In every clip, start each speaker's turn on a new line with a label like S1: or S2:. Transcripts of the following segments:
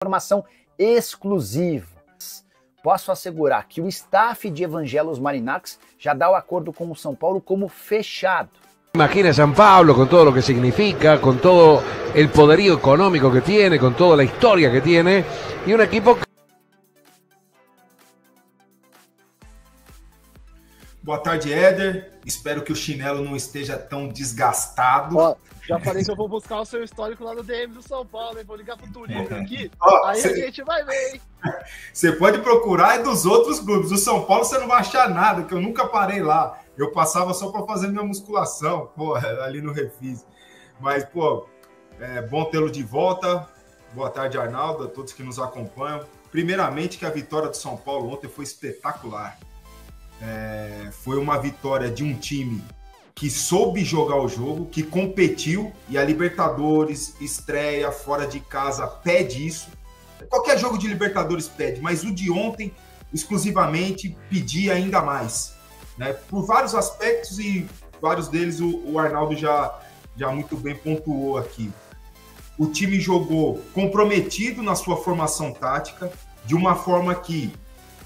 S1: Informação exclusiva. Posso assegurar que o staff de Evangelos Marinax já dá o acordo com o São Paulo como fechado.
S2: Imagina São Paulo con todo lo que significa, con todo el poderío económico que tiene, con toda la historia que tiene, y un equipo...
S3: Boa tarde, Éder. Espero que o chinelo não esteja tão desgastado.
S4: Ó, já falei que eu vou buscar o seu histórico lá no DM do São Paulo, hein? Vou ligar pro Tulinho aqui, aí a gente vai ver, hein?
S3: Você pode procurar dos outros grupos. Do São Paulo você não vai achar nada, que eu nunca parei lá. Eu passava só para fazer minha musculação, pô, ali no Refis. Mas, pô, é bom tê-lo de volta. Boa tarde, Arnaldo, a todos que nos acompanham. Primeiramente, que a vitória do São Paulo ontem foi espetacular. Foi uma vitória de um time que soube jogar o jogo, que competiu, e a Libertadores, estreia, fora de casa, pede isso. Qualquer jogo de Libertadores pede, mas o de ontem, exclusivamente, pedia ainda mais, né? Por vários aspectos, e vários deles o Arnaldo já muito bem pontuou aqui. O time jogou comprometido na sua formação tática, de uma forma que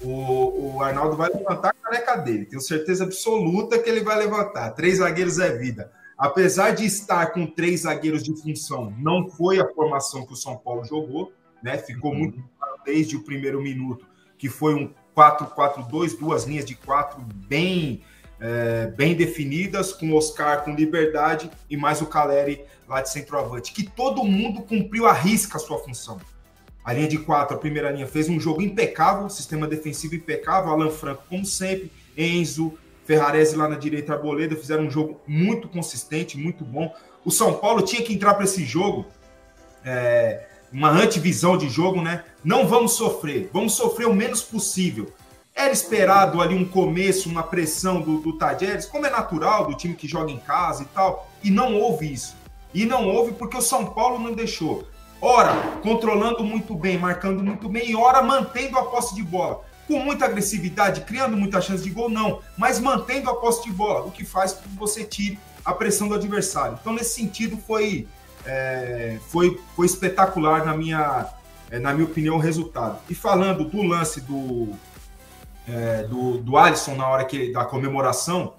S3: o Arnaldo vai levantar a caneca dele. Tenho certeza absoluta que ele vai levantar. 3 zagueiros é vida. Apesar de estar com 3 zagueiros de função, não foi a formação que o São Paulo jogou, né? Ficou muito claro desde o primeiro minuto que foi um 4-4-2, 2 linhas de 4 bem definidas, com o Oscar com liberdade e mais o Caleri lá de centroavante, que todo mundo cumpriu à risca a sua função. A linha de 4, a primeira linha, fez um jogo impecável, sistema defensivo impecável, Alan Franco, como sempre, Enzo, Ferrarese lá na direita, Arboleda, fizeram um jogo muito consistente, muito bom. O São Paulo tinha que entrar para esse jogo, uma antivisão de jogo, né? Não vamos sofrer o menos possível. Era esperado ali um começo, uma pressão do Tadieres, como é natural, do time que joga em casa e tal, e não houve isso. E não houve porque o São Paulo não deixou. Ora, controlando muito bem, marcando muito bem, e ora, mantendo a posse de bola. Com muita agressividade, criando muita chance de gol, não. Mas mantendo a posse de bola, o que faz com que você tire a pressão do adversário. Então, nesse sentido, foi espetacular, na minha opinião, o resultado. E falando do lance do Alisson na hora da comemoração,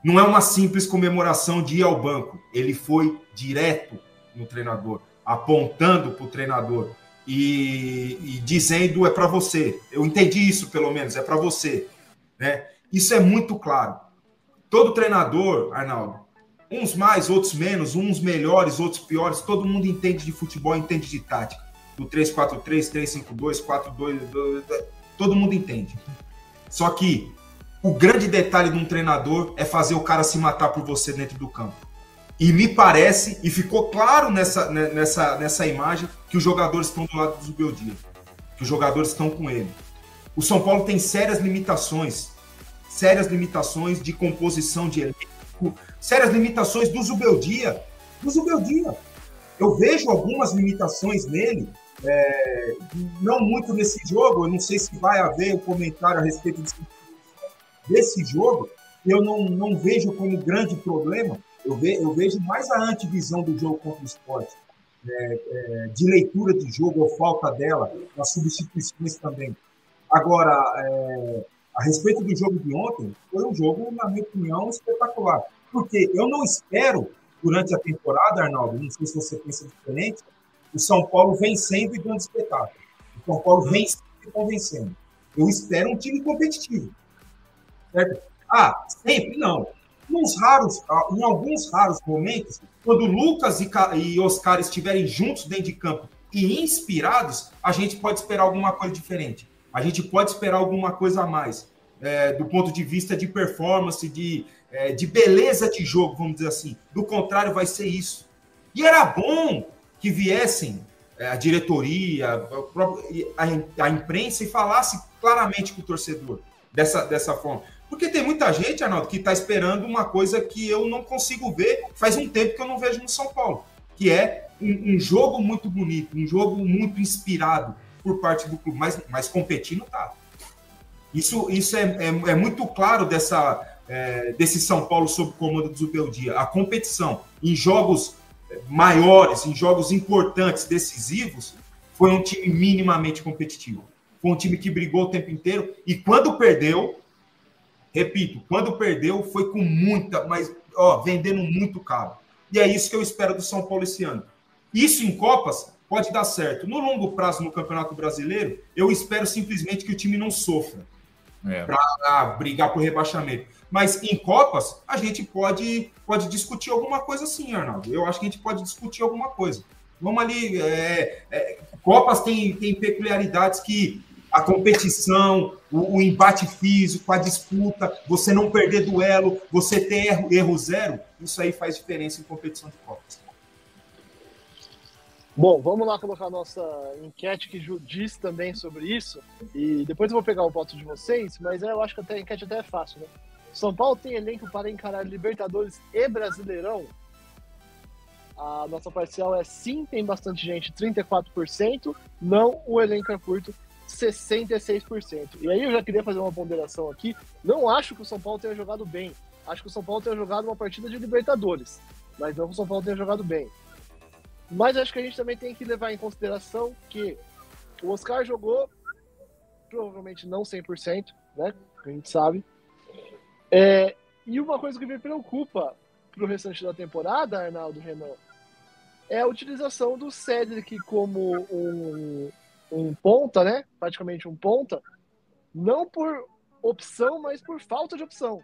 S3: não é uma simples comemoração de ir ao banco. Ele foi direto no treinador, apontando para o treinador e dizendo: é para você. Eu entendi isso, pelo menos, é para você, né? Isso é muito claro. Todo treinador, Arnaldo, uns mais, outros menos, uns melhores, outros piores, todo mundo entende de futebol, entende de tática. Do 3-4-3, 3-5-2, 4-2, todo mundo entende. Só que o grande detalhe de um treinador é fazer o cara se matar por você dentro do campo. E me parece, e ficou claro nessa imagem, que os jogadores estão do lado do Zubeldia, que os jogadores estão com ele. O São Paulo tem sérias limitações de composição de elenco, sérias limitações do Zubeldia. Eu vejo algumas limitações nele, não muito nesse jogo, eu não sei se vai haver um comentário a respeito desse jogo, eu não vejo como grande problema. Eu vejo mais a antivisão do jogo contra o Sport, de leitura de jogo ou falta dela, nas substituições também. Agora, a respeito do jogo de ontem, foi um jogo, na minha opinião, espetacular. Porque eu não espero, durante a temporada, Arnaldo, não sei se você pensa diferente, o São Paulo vencendo e dando espetáculo. O São Paulo vencendo e convencendo. Eu espero um time competitivo. Certo? Sempre não. Em alguns raros momentos, quando Lucas e Oscar estiverem juntos dentro de campo e inspirados, a gente pode esperar alguma coisa diferente. A gente pode esperar alguma coisa a mais, do ponto de vista de performance, de beleza de jogo, vamos dizer assim. Do contrário, vai ser isso. E era bom que viessem a diretoria, a imprensa, e falasse claramente com o torcedor dessa forma. Porque tem muita gente, Arnaldo, que está esperando uma coisa que eu não consigo ver, faz um tempo que eu não vejo no São Paulo, que é um jogo muito bonito, um jogo muito inspirado por parte do clube, mas competindo tá. Isso é muito claro desse São Paulo sob o comando do Zubeldia. A competição em jogos maiores, em jogos importantes, decisivos, foi um time minimamente competitivo. Foi um time que brigou o tempo inteiro e quando perdeu, repito, quando perdeu foi com muita, mas vendendo muito caro. E é isso que eu espero do São Paulo esse ano. Isso em Copas pode dar certo. No longo prazo, no Campeonato Brasileiro, eu espero simplesmente que o time não sofra para brigar por rebaixamento. Mas em Copas, a gente pode discutir alguma coisa sim, Arnaldo. Eu acho que a gente pode discutir alguma coisa. Vamos ali. Copas tem peculiaridades que a competição, o embate físico, a disputa, você não perder duelo, você ter erro zero, isso aí faz diferença em competição de Copas.
S4: Bom, vamos lá colocar a nossa enquete que diz também sobre isso. E depois eu vou pegar o voto de vocês, mas eu acho que a enquete até é fácil, né? São Paulo tem elenco para encarar Libertadores e Brasileirão? A nossa parcial é sim, tem bastante gente, 34%. Não, o elenco é curto, 66%. E aí eu já queria fazer uma ponderação aqui. Não acho que o São Paulo tenha jogado bem. Acho que o São Paulo tenha jogado uma partida de Libertadores. Mas não que o São Paulo tenha jogado bem. Mas acho que a gente também tem que levar em consideração que o Oscar jogou provavelmente não 100%, né? A gente sabe. E uma coisa que me preocupa pro restante da temporada, Arnaldo, Renan, é a utilização do Cédric como um ponta, né? Praticamente um ponta, não por opção, mas por falta de opção.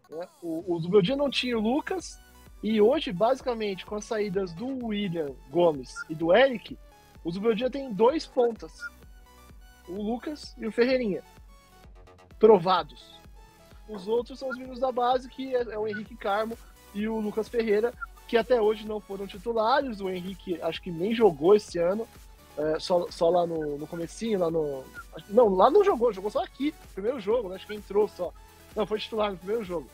S4: Né? O Zubeldia não tinha o Lucas, e hoje, basicamente, com as saídas do William Gomes e do Eric, o Zubeldia tem 2 pontas. O Lucas e o Ferreirinha. Provados. Os outros são os meninos da base, que é o Henrique Carmo e o Lucas Ferreira, que até hoje não foram titulares. O Henrique acho que nem jogou esse ano, só lá no comecinho, lá no... Não, lá não jogou só aqui, primeiro jogo, né? Acho que entrou só. Não, foi titular no primeiro jogo,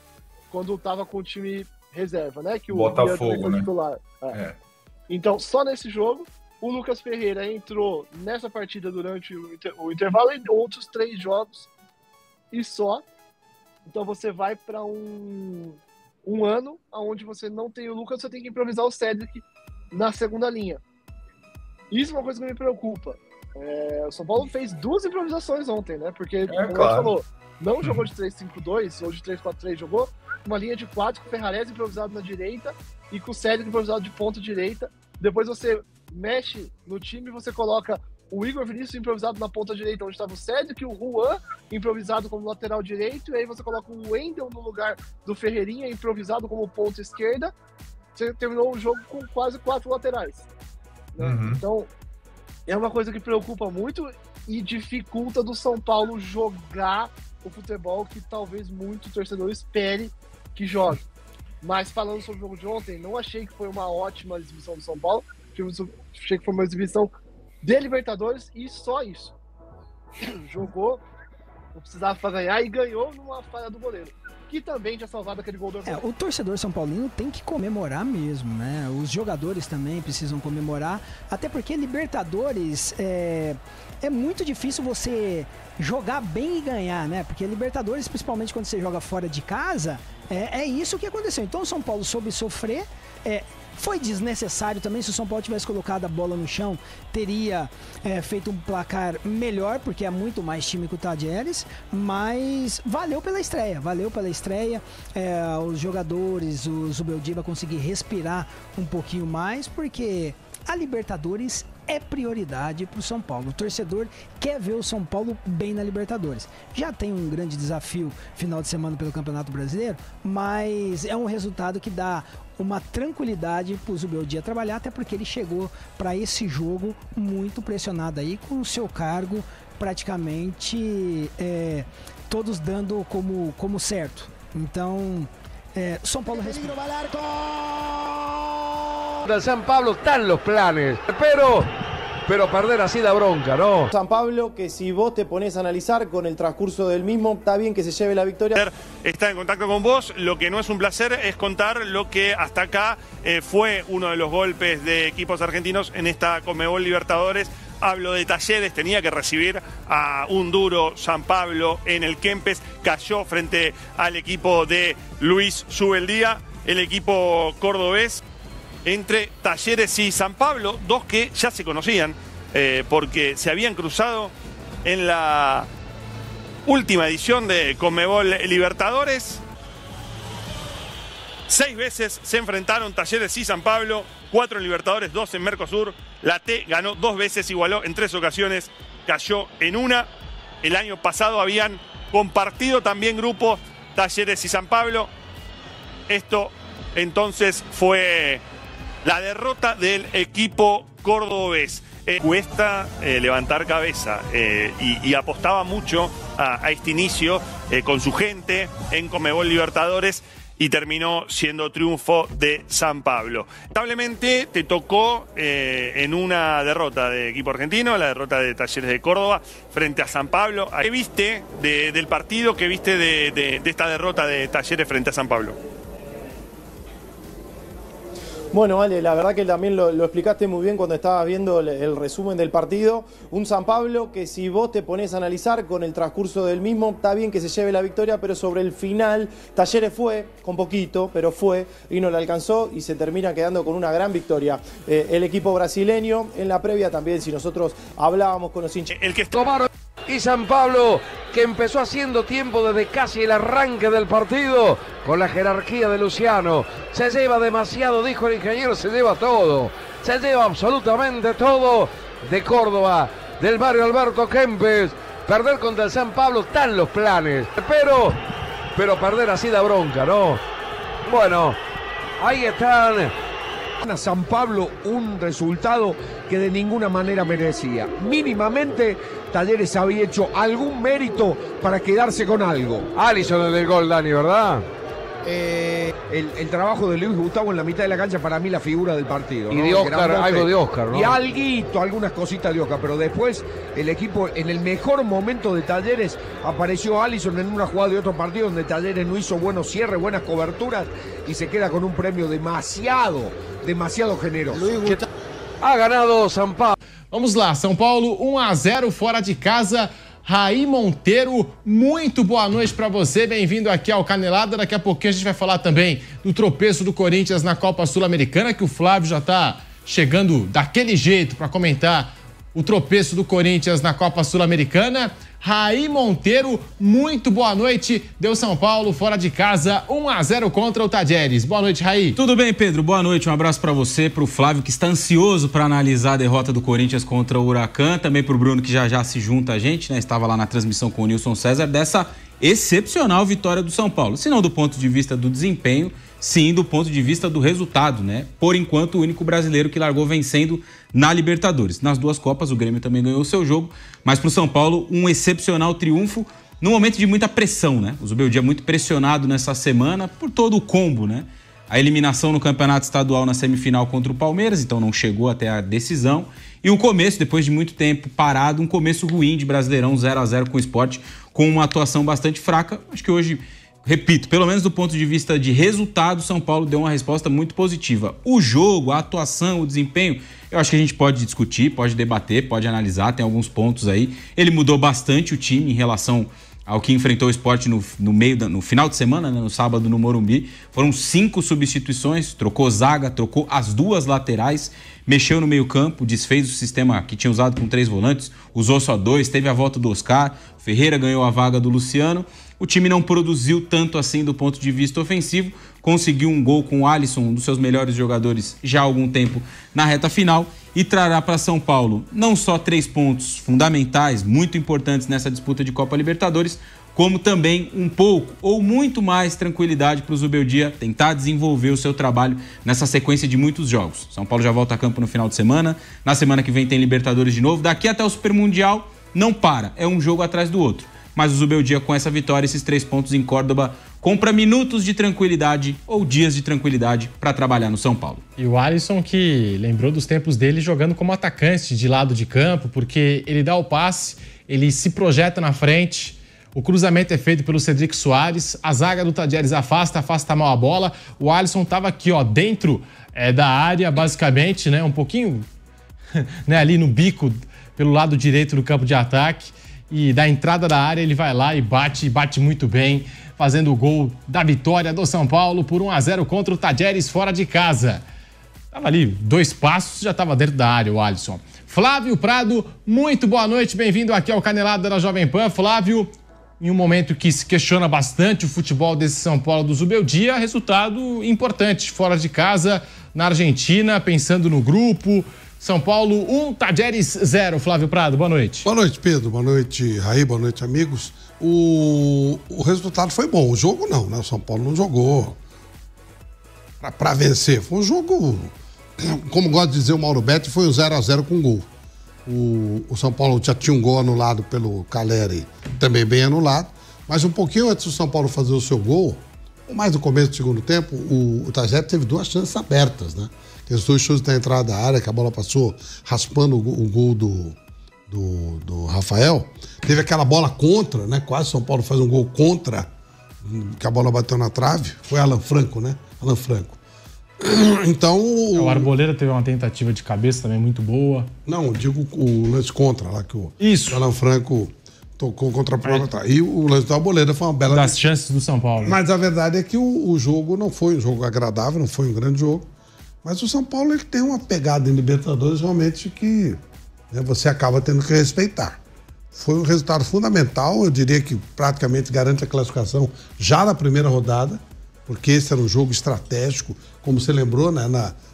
S4: quando tava com o time reserva, né? Que o
S5: Botafogo, né?
S4: Titular. Então, só nesse jogo, o Lucas Ferreira entrou nessa partida durante o intervalo e outros 3 jogos e só. Então você vai para um ano onde você não tem o Lucas, você tem que improvisar o Cédric na segunda linha. Isso é uma coisa que me preocupa. O São Paulo fez 2 improvisações ontem, né? Porque, como a gente falou, não jogou de 3-5-2 ou de 3-4-3, jogou uma linha de 4 com o Ferrarese improvisado na direita e com o Cédric improvisado de ponta direita. Depois você mexe no time e você coloca o Igor Vinícius improvisado na ponta direita, onde estava o Cédric, o Juan improvisado como lateral direito, e aí você coloca o Wendel no lugar do Ferreirinha, improvisado como ponta esquerda. Você terminou o jogo com quase 4 laterais. Né? Então, é uma coisa que preocupa muito e dificulta do São Paulo jogar o futebol que talvez muito torcedor espere que jogue. Mas falando sobre o jogo de ontem, não achei que foi uma ótima exibição do São Paulo, achei que foi uma exibição de Libertadores e só isso. Jogou, não precisava pra ganhar e ganhou numa falha do goleiro, que também tinha salvado aquele gol do Orlando.
S6: O torcedor São Paulino tem que comemorar mesmo, né? Os jogadores também precisam comemorar, até porque Libertadores é muito difícil você jogar bem e ganhar, né? Porque Libertadores, principalmente quando você joga fora de casa, é isso que aconteceu. Então o São Paulo soube sofrer, foi desnecessário também. Se o São Paulo tivesse colocado a bola no chão, teria feito um placar melhor, porque é muito mais time que o Tadieres, mas valeu pela estreia, os jogadores, o Zubeldia vai conseguir respirar um pouquinho mais, porque a Libertadores é prioridade para o São Paulo. O torcedor quer ver o São Paulo bem na Libertadores. Já tem um grande desafio final de semana pelo Campeonato Brasileiro, mas é um resultado que dá uma tranquilidade para o Zubeldia trabalhar, até porque ele chegou para esse jogo muito pressionado aí, com o seu cargo praticamente todos dando como certo. Então, São Paulo respeita.
S2: De San Pablo están los planes, pero perder así da bronca, ¿no?
S7: San Pablo, que si vos te pones a analizar con el transcurso del mismo, está bien que se lleve la victoria.
S8: Está en contacto con vos, lo que no es un placer es contar lo que hasta acá fue uno de los golpes de equipos argentinos en esta Conmebol Libertadores. Hablo de Talleres, tenía que recibir a un duro San Pablo en el Kempes, cayó frente al equipo de Luis Zubeldia, el equipo cordobés. Entre Talleres y San Pablo, 2 que ya se conocían, porque se habían cruzado en la última edición de Conmebol Libertadores. 6 veces se enfrentaron Talleres y San Pablo, 4 en Libertadores, 2 en Mercosur. La T ganó 2 veces, igualó en 3 ocasiones, cayó en una. El año pasado habían compartido también grupos Talleres y San Pablo. Esto entonces fue la derrota del equipo cordobés. Cuesta levantar cabeza y apostaba mucho a este inicio con su gente en Conmebol Libertadores y terminó siendo triunfo de San Pablo. Lamentablemente te tocó en una derrota de equipo argentino, la derrota de Talleres de Córdoba frente a San Pablo. ¿Qué viste del partido? ¿Qué viste de esta derrota de Talleres frente a San Pablo?
S7: Bueno, Ale, la verdad que también lo explicaste muy bien cuando estabas viendo el resumen del partido. Un San Pablo que si vos te pones a analizar con el transcurso del mismo, está bien que se lleve la victoria, pero sobre el final Talleres fue, con poquito, pero fue, y no le alcanzó y se termina quedando con una gran victoria. El equipo brasileño, en la previa también, si nosotros hablábamos con los hinchas.
S2: El que tomaron y San Pablo, que empezó haciendo tiempo desde casi el arranque del partido, con la jerarquía de Luciano. Se lleva demasiado, dijo el ingeniero, se lleva todo. Se lleva absolutamente todo de Córdoba, del barrio Alberto Kempes. Perder contra el San Pablo están los planes, pero perder así da bronca, ¿no? Bueno, ahí están.
S5: A San Pablo un resultado que de ninguna manera merecía. Mínimamente Talleres había hecho algún mérito para quedarse con algo.
S2: Alisson en el gol, Dani, ¿verdad?
S5: El trabajo de Luis Gustavo en la mitad de la cancha, para mí la figura del partido,
S2: y
S5: ¿no?
S2: de Oscar, algo de Oscar, ¿no?
S5: Y algunas cositas de Oscar, pero después el equipo en el mejor momento de Talleres apareció Alisson en una jugada de otro partido donde Talleres no hizo buenos cierres, buenas coberturas y se queda con un premio demasiado generoso.
S2: Ha ganado San Pablo.
S9: Vamos lá, São Paulo 1-0 fora de casa. Raí Monteiro, muito boa noite para você, bem-vindo aqui ao Canelada. Daqui a pouquinho a gente vai falar também do tropeço do Corinthians na Copa Sul-Americana, que o Flávio já está chegando daquele jeito para comentar o tropeço do Corinthians na Copa Sul-Americana. Raí Monteiro, muito boa noite. Deu São Paulo fora de casa, 1-0 contra o Talleres. Boa noite, Raí.
S10: Tudo bem, Pedro? Boa noite. Um abraço para você, para o Flávio, que está ansioso para analisar a derrota do Corinthians contra o Huracan. Também para o Bruno, que já se junta a gente, né? Estava lá na transmissão com o Nilson César, dessa excepcional vitória do São Paulo. Se não do ponto de vista do desempenho, sim do ponto de vista do resultado, né? Por enquanto, o único brasileiro que largou vencendo na Libertadores. Nas duas Copas, o Grêmio também ganhou o seu jogo, mas para o São Paulo, um excepcional triunfo num momento de muita pressão, né? O Zubeldia muito pressionado nessa semana por todo o combo, né? A eliminação no Campeonato Estadual na semifinal contra o Palmeiras, então não chegou até a decisão. E um começo, depois de muito tempo parado, um começo ruim de Brasileirão, 0-0 com o Sport, com uma atuação bastante fraca. Acho que hoje, repito, pelo menos do ponto de vista de resultado, São Paulo deu uma resposta muito positiva. O jogo, a atuação, o desempenho, eu acho que a gente pode discutir, pode debater, pode analisar, tem alguns pontos aí. Ele mudou bastante o time em relação ao que enfrentou o Sport no final de semana, né, no sábado no Morumbi. Foram 5 substituições, trocou zaga, trocou as duas laterais, mexeu no meio-campo, desfez o sistema que tinha usado com 3 volantes, usou só 2, teve a volta do Oscar, Ferreira ganhou a vaga do Luciano. O time não produziu tanto assim do ponto de vista ofensivo, conseguiu um gol com o Alisson, um dos seus melhores jogadores já há algum tempo na reta final, e trará para São Paulo não só 3 pontos fundamentais, muito importantes nessa disputa de Copa Libertadores, como também um pouco ou muito mais tranquilidade para o Zubeldia tentar desenvolver o seu trabalho nessa sequência de muitos jogos. São Paulo já volta a campo no final de semana, na semana que vem tem Libertadores de novo, daqui até o Super Mundial não para, é um jogo atrás do outro. Mas o Zubeldia, com essa vitória, esses 3 pontos em Córdoba, compra minutos de tranquilidade ou dias de tranquilidade para trabalhar no São Paulo.
S9: E o Alisson, que lembrou dos tempos dele jogando como atacante de lado de campo, porque ele dá o passe, ele se projeta na frente, o cruzamento é feito pelo Cedric Soares, a zaga do Talleres afasta mal a bola, o Alisson estava aqui, ó, dentro da área, basicamente, né, um pouquinho né, ali no bico, pelo lado direito do campo de ataque, e da entrada da área ele vai lá e bate muito bem, fazendo o gol da vitória do São Paulo por 1-0 contra o Talleres fora de casa. Tava ali 2 passos, já estava dentro da área o Alisson. Flávio Prado, muito boa noite, bem-vindo aqui ao Canelada da Jovem Pan. Flávio, em um momento que se questiona bastante o futebol desse São Paulo do Zubeldia, resultado importante, fora de casa, na Argentina, pensando no grupo. São Paulo 1, Talleres 0. Flávio Prado, boa noite.
S11: Boa noite, Pedro. Boa noite, Raí. Boa noite, amigos. O resultado foi bom. O jogo não, né? O São Paulo não jogou para vencer. Foi um jogo, como gosta de dizer o Mauro Betti, foi um 0-0 com gol. O São Paulo já tinha um gol anulado pelo Caleri, também bem anulado. Mas um pouquinho antes do São Paulo fazer o seu gol, mais no começo do segundo tempo, o Talleres teve 2 chances abertas, né? Aqueles 2 chutes da entrada da área, que a bola passou raspando o gol do Rafael. Teve aquela bola contra, né? Quase São Paulo faz um gol contra, que a bola bateu na trave. Foi Alan Franco, né? Alan Franco. Então...
S9: O Arboleda teve uma tentativa de cabeça também muito boa.
S11: Não, eu digo o lance contra lá, que o Alan Franco tocou contra a bola atrás. E o lance do Arboleda foi uma bela...
S9: Das chances do São Paulo.
S11: Mas a verdade é que o jogo não foi um jogo agradável, não foi um grande jogo. Mas o São Paulo ele tem uma pegada em Libertadores realmente que, né, você acaba tendo que respeitar. Foi um resultado fundamental, eu diria que praticamente garante a classificação já na primeira rodada, porque esse era um jogo estratégico, como você lembrou, né,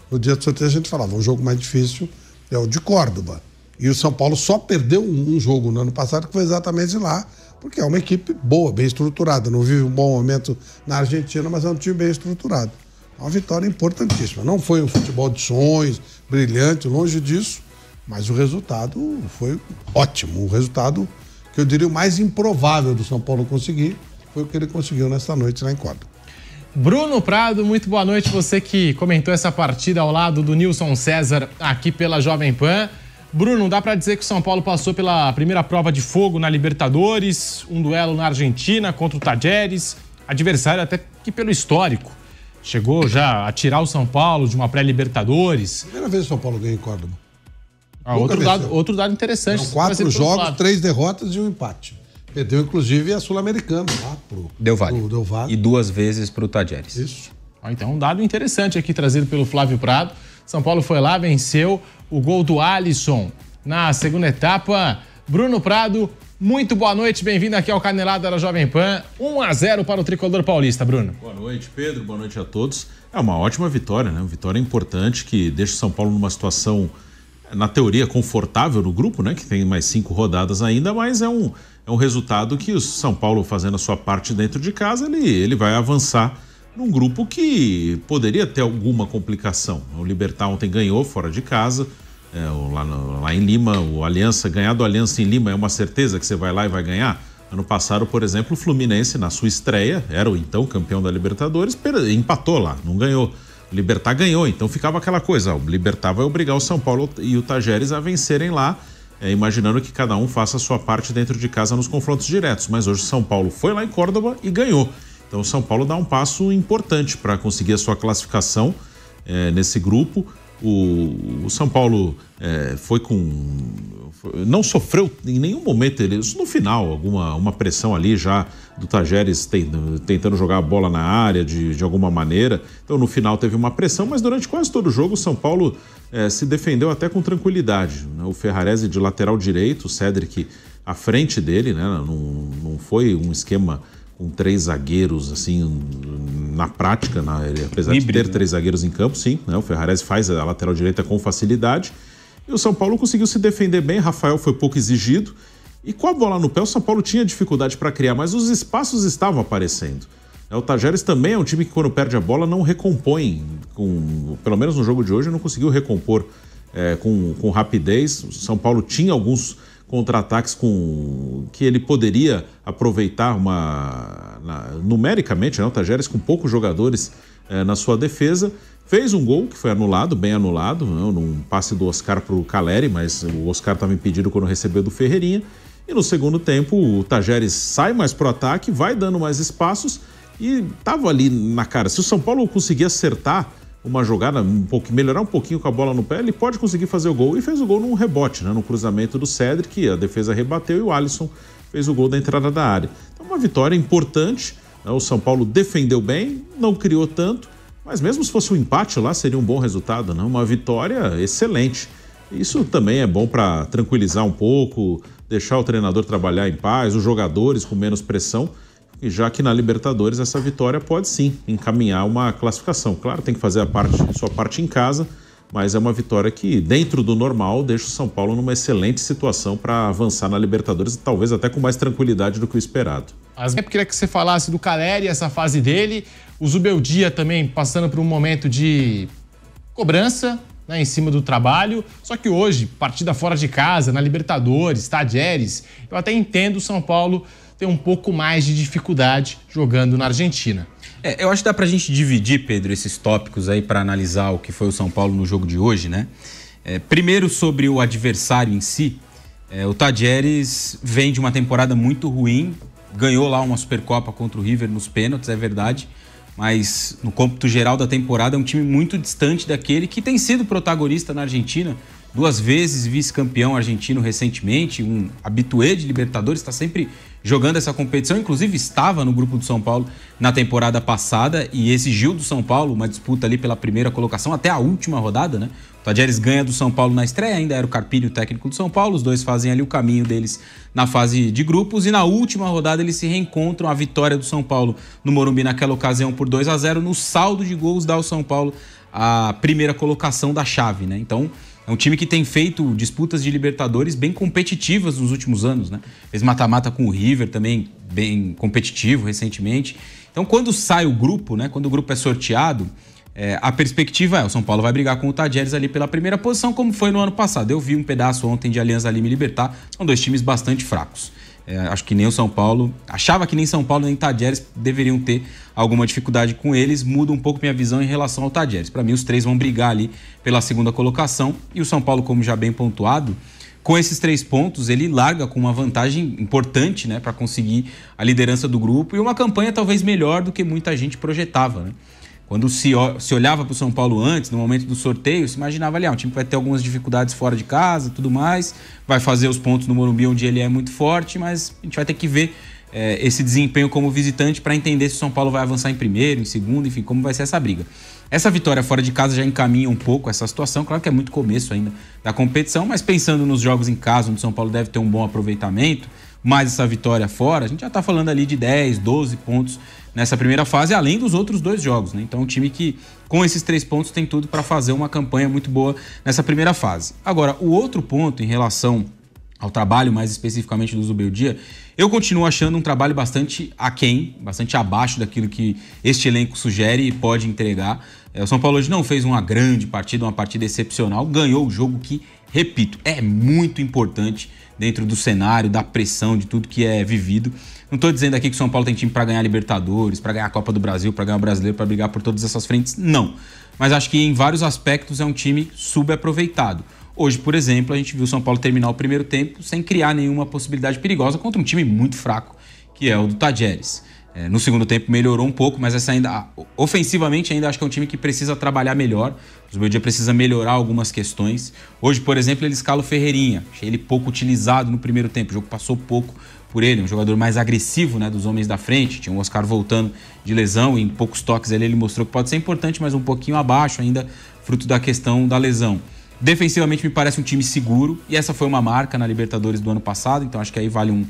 S11: no dia do sorteio a gente falava, o jogo mais difícil é o de Córdoba. E o São Paulo só perdeu um jogo no ano passado, que foi exatamente lá, porque é uma equipe boa, bem estruturada. Não vive um bom momento na Argentina, mas é um time bem estruturado. Uma vitória importantíssima. Não foi um futebol de sonhos, brilhante, longe disso, mas o resultado foi ótimo. O resultado que eu diria o mais improvável do São Paulo conseguir foi o que ele conseguiu nesta noite lá em Córdoba.
S9: Bruno Prado, muito boa noite. Você que comentou essa partida ao lado do Nilson César aqui pela Jovem Pan. Bruno, dá para dizer que o São Paulo passou pela primeira prova de fogo na Libertadores, um duelo na Argentina contra o Talleres, adversário até que pelo histórico. Chegou já a tirar o São Paulo de uma pré-Libertadores.
S11: Primeira vez que o São Paulo ganha em Córdoba.
S9: Outro dado interessante.
S11: São 4 jogos, 3 derrotas e um empate. Perdeu, inclusive, a Sul-Americana lá pro
S10: Del Valle. E 2 vezes pro Talleres.
S11: Isso.
S9: Então, um dado interessante aqui trazido pelo Flávio Prado. São Paulo foi lá, venceu o gol do Alisson na segunda etapa. Bruno Prado, muito boa noite, bem-vindo aqui ao Canelada da Jovem Pan. 1-0 para o tricolor paulista, Bruno.
S12: Boa noite, Pedro, boa noite a todos. É uma ótima vitória, né? Uma vitória importante que deixa o São Paulo numa situação, na teoria, confortável no grupo, né? Que tem mais 5 rodadas ainda, mas é um resultado que o São Paulo, fazendo a sua parte dentro de casa, ele vai avançar num grupo que poderia ter alguma complicação. O Libertad ontem ganhou fora de casa, lá em Lima, o Aliança, ganhar do Aliança em Lima é uma certeza que você vai lá e vai ganhar? Ano passado, por exemplo, o Fluminense, na sua estreia, era o então campeão da Libertadores, empatou lá, não ganhou. O Libertad ganhou, então ficava aquela coisa, o Libertad vai obrigar o São Paulo e o Talleres a vencerem lá, imaginando que cada um faça a sua parte dentro de casa nos confrontos diretos. Mas hoje o São Paulo foi lá em Córdoba e ganhou. Então o São Paulo dá um passo importante para conseguir a sua classificação nesse grupo. O São Paulo não sofreu em nenhum momento, no final, uma pressão ali já do Talleres tentando jogar a bola na área de alguma maneira. Então no final teve uma pressão, mas durante quase todo o jogo o São Paulo se defendeu até com tranquilidade. O Ferrarese de lateral direito, o Cédric à frente dele, né? Não foi um esquema com 3 zagueiros, assim, na prática, apesar de ter 3 zagueiros em campo, sim, né? O Ferrarese faz a lateral direita com facilidade. E o São Paulo conseguiu se defender bem, Rafael foi pouco exigido. E com a bola no pé, o São Paulo tinha dificuldade para criar, mas os espaços estavam aparecendo. O Talleres também é um time que, quando perde a bola, não recompõe, pelo menos no jogo de hoje, não conseguiu recompor com rapidez. O São Paulo tinha alguns contra-ataques que ele poderia aproveitar numericamente, né? O Talleres com poucos jogadores na sua defesa, fez um gol que foi anulado, bem anulado, né? Num passe do Oscar para o Caleri, mas o Oscar estava impedido quando recebeu do Ferreirinha. E no segundo tempo o Talleres sai mais pro ataque, vai dando mais espaços e estava ali na cara. Se o São Paulo conseguir acertar uma jogada, melhorar um pouquinho com a bola no pé, ele pode conseguir fazer o gol. E fez o gol num rebote, né? No cruzamento do Cédric, a defesa rebateu e o Alisson fez o gol da entrada da área. Então uma vitória importante, né? O São Paulo defendeu bem, não criou tanto, mas mesmo se fosse um empate lá seria um bom resultado, né? Uma vitória excelente. Isso também é bom para tranquilizar um pouco, deixar o treinador trabalhar em paz, os jogadores com menos pressão, e já que na Libertadores essa vitória pode sim encaminhar uma classificação. Claro, tem que fazer sua parte em casa, mas é uma vitória que, dentro do normal, deixa o São Paulo numa excelente situação para avançar na Libertadores, talvez até com mais tranquilidade do que o esperado.
S9: Eu queria que você falasse do Caleri, essa fase dele, o Zubeldia também passando por um momento de cobrança, né, em cima do trabalho, só que hoje, partida fora de casa, na Libertadores, Talleres, eu até entendo o São Paulo ter um pouco mais de dificuldade jogando na Argentina.
S10: Eu acho que dá pra gente dividir, Pedro, esses tópicos aí para analisar o que foi o São Paulo no jogo de hoje, né? Primeiro sobre o adversário em si, o Talleres vem de uma temporada muito ruim, ganhou lá uma Supercopa contra o River nos pênaltis, é verdade, mas no cômputo geral da temporada é um time muito distante daquele que tem sido protagonista na Argentina, 2 vezes vice-campeão argentino recentemente, um habitué de Libertadores, está sempre jogando essa competição, inclusive estava no grupo do São Paulo na temporada passada e exigiu do São Paulo uma disputa ali pela primeira colocação até a última rodada, né? O Talleres ganha do São Paulo na estreia, ainda era o Carpini o técnico do São Paulo, os dois fazem ali o caminho deles na fase de grupos e na última rodada eles se reencontram. A vitória do São Paulo no Morumbi naquela ocasião por 2-0, no saldo de gols dá ao São Paulo a primeira colocação da chave, né? Então é um time que tem feito disputas de Libertadores bem competitivas nos últimos anos, né? Fez mata-mata com o River também, bem competitivo recentemente. Então, quando sai o grupo, né? Quando o grupo é sorteado, a perspectiva o São Paulo vai brigar com o Talleres ali pela primeira posição, como foi no ano passado. Eu vi um pedaço ontem de Alianza Lima e Libertad, são 2 times bastante fracos. Acho que nem o São Paulo, achava que nem São Paulo nem Talleres deveriam ter alguma dificuldade com eles, muda um pouco minha visão em relação ao Talleres. Para mim, os 3 vão brigar ali pela segunda colocação e o São Paulo, como já bem pontuado, com esses 3 pontos, ele larga com uma vantagem importante, né, para conseguir a liderança do grupo e uma campanha talvez melhor do que muita gente projetava, né? Quando se olhava para o São Paulo antes, no momento do sorteio, se imaginava ali, um time que vai ter algumas dificuldades fora de casa e tudo mais, vai fazer os pontos no Morumbi onde ele é muito forte, mas a gente vai ter que ver esse desempenho como visitante para entender se o São Paulo vai avançar em primeiro, em segundo, enfim, como vai ser essa briga. Essa vitória fora de casa já encaminha um pouco essa situação, claro que é muito começo ainda da competição, mas pensando nos jogos em casa, onde o São Paulo deve ter um bom aproveitamento, mais essa vitória fora, a gente já está falando ali de 10, 12 pontos nessa primeira fase, além dos outros 2 jogos, né? Então, um time que, com esses 3 pontos, tem tudo para fazer uma campanha muito boa nessa primeira fase. Agora, o outro ponto em relação ao trabalho, mais especificamente do Zubeldia, eu continuo achando um trabalho bastante aquém, bastante abaixo daquilo que este elenco sugere e pode entregar. O São Paulo hoje não fez uma grande partida, uma partida excepcional, ganhou o jogo que, repito, é muito importante dentro do cenário, da pressão, de tudo que é vivido. Não estou dizendo aqui que o São Paulo tem time para ganhar Libertadores, para ganhar a Copa do Brasil, para ganhar o Brasileiro, para brigar por todas essas frentes, não. Mas acho que em vários aspectos é um time subaproveitado. Hoje, por exemplo, a gente viu o São Paulo terminar o primeiro tempo sem criar nenhuma possibilidade perigosa contra um time muito fraco, que é o do Talleres. No segundo tempo melhorou um pouco, mas essa ainda, ofensivamente ainda acho que é um time que precisa trabalhar melhor. O Zubeldia precisa melhorar algumas questões. Hoje, por exemplo, ele escala o Ferreirinha. Achei ele pouco utilizado no primeiro tempo. O jogo passou pouco por ele, um jogador mais agressivo, né, dos homens da frente. Tinha o Oscar voltando de lesão e em poucos toques ele mostrou que pode ser importante, mas um pouquinho abaixo ainda, fruto da questão da lesão. Defensivamente me parece um time seguro e essa foi uma marca na Libertadores do ano passado, então acho que aí vale um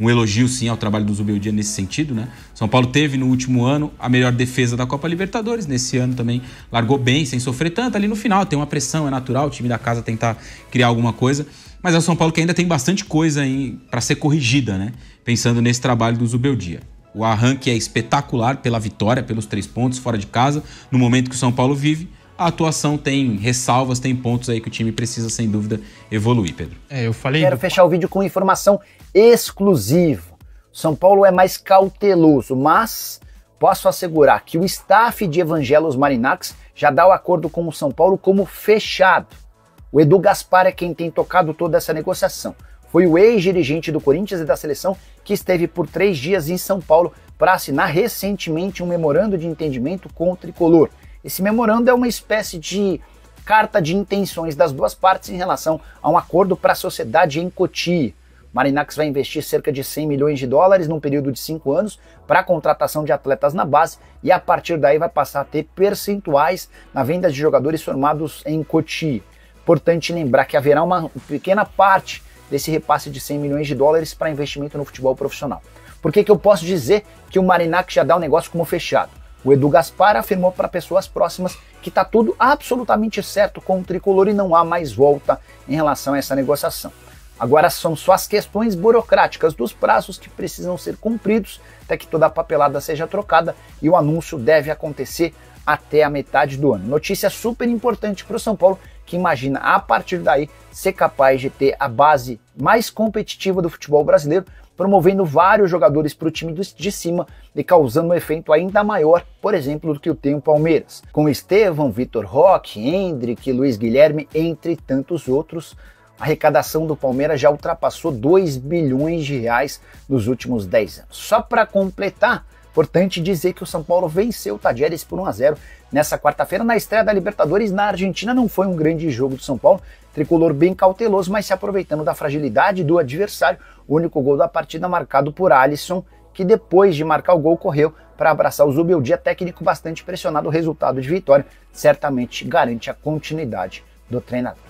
S10: elogio sim ao trabalho do Zubeldia nesse sentido, né? São Paulo teve no último ano a melhor defesa da Copa Libertadores, nesse ano também largou bem, sem sofrer tanto, ali no final tem uma pressão, é natural o time da casa tentar criar alguma coisa, mas é o São Paulo que ainda tem bastante coisa para ser corrigida, né? Pensando nesse trabalho do Zubeldia. O arranque é espetacular pela vitória, pelos 3 pontos fora de casa, no momento que o São Paulo vive. A atuação tem ressalvas, tem pontos aí que o time precisa, sem dúvida, evoluir, Pedro.
S1: Quero fechar o vídeo com informação exclusiva. São Paulo é mais cauteloso, mas posso assegurar que o staff de Evangelos Marinacs já dá o acordo com o São Paulo como fechado. O Edu Gaspar é quem tem tocado toda essa negociação. Foi o ex-dirigente do Corinthians e da seleção que esteve por 3 dias em São Paulo para assinar recentemente um memorando de entendimento com o Tricolor. Esse memorando é uma espécie de carta de intenções das duas partes em relação a um acordo para a sociedade em Cotia. Marinacs vai investir cerca de 100 milhões de dólares num período de 5 anos para a contratação de atletas na base e a partir daí vai passar a ter percentuais na venda de jogadores formados em Cotia. Importante lembrar que haverá uma pequena parte desse repasse de 100 milhões de dólares para investimento no futebol profissional. Por que eu posso dizer que o Marinacci já dá o negócio como fechado? O Edu Gaspar afirmou para pessoas próximas que está tudo absolutamente certo com o tricolor e não há mais volta em relação a essa negociação. Agora são só as questões burocráticas dos prazos que precisam ser cumpridos até que toda a papelada seja trocada e o anúncio deve acontecer até a metade do ano. Notícia super importante para o São Paulo, que imagina a partir daí ser capaz de ter a base mais competitiva do futebol brasileiro, promovendo vários jogadores para o time de cima e causando um efeito ainda maior, por exemplo, do que o tem o Palmeiras. Com Estevão, Vitor Roque, Hendrick, Luiz Guilherme, entre tantos outros, a arrecadação do Palmeiras já ultrapassou 2 bilhões de reais nos últimos 10 anos. Só para completar, importante dizer que o São Paulo venceu o Tajeres por 1-0 nessa quarta-feira na estreia da Libertadores na Argentina. Não foi um grande jogo do São Paulo, tricolor bem cauteloso, mas se aproveitando da fragilidade do adversário. O único gol da partida marcado por Alisson, que depois de marcar o gol correu para abraçar o Zubeldia, técnico bastante pressionado. O resultado de vitória certamente garante a continuidade do treinador.